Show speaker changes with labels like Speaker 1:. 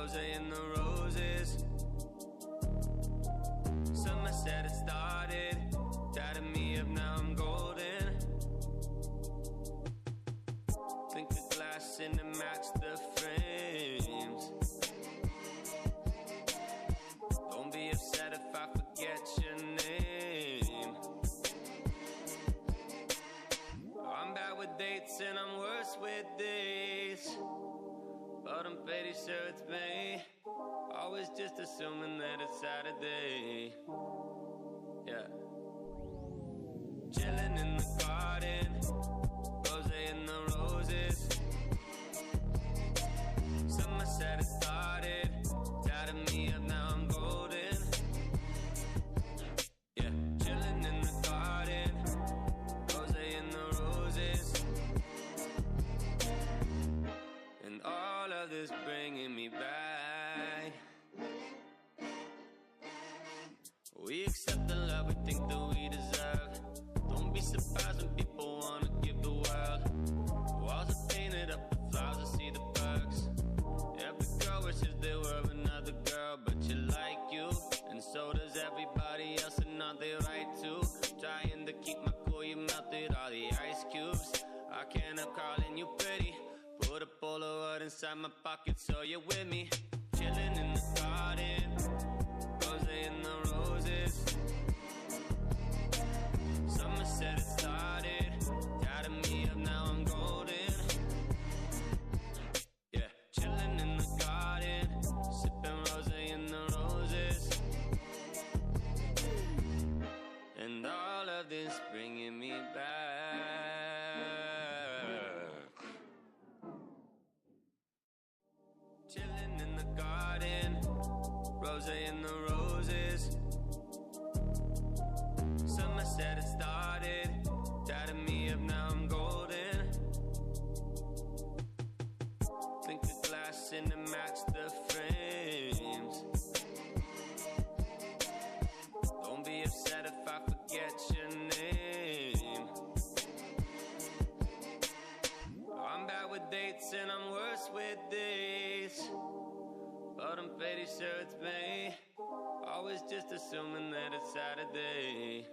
Speaker 1: rosé in the roses. Summer said it started, tatted me up, now I'm golden. Clink the glass and it matched the frames. Don't be upset if I forget your name. I'm bad with dates and I'm worse with days, but I'm pretty sure it's me. Always just assuming that it's Saturday. Yeah. Chilling in the garden, rosé in the roses. Summer said it started, tatted me up, now I'm golden. Yeah. Chilling in the garden, rosé in the roses. And all of this bringing me back. We accept the love we think that we deserve. Don't be surprised when people wanna give the world. Walls are painted up with flowers, I see the perks. Every girl wishes they were another girl, but you like you, and so does everybody else, and aren't they right too? Trying to keep my cool, you melted all the ice cubes. I can't help calling you pretty. Put a Polaroid inside my pocket so you're with me. Chilling in the garden, rosé in the roses. Summer said it started, tatted me up, now I'm golden. Yeah, chilling in the garden, sipping rosé in the roses. And all of this bringing me back. Chilling in the garden, rosé in the roses. Summer said it started, tatted me up, now I'm golden. Clink the glass and it matched the frames. Don't be upset if I forget your name. I'm bad with dates and I'm worse with days, but I'm pretty sure it's me. Always just assuming that it's Saturday.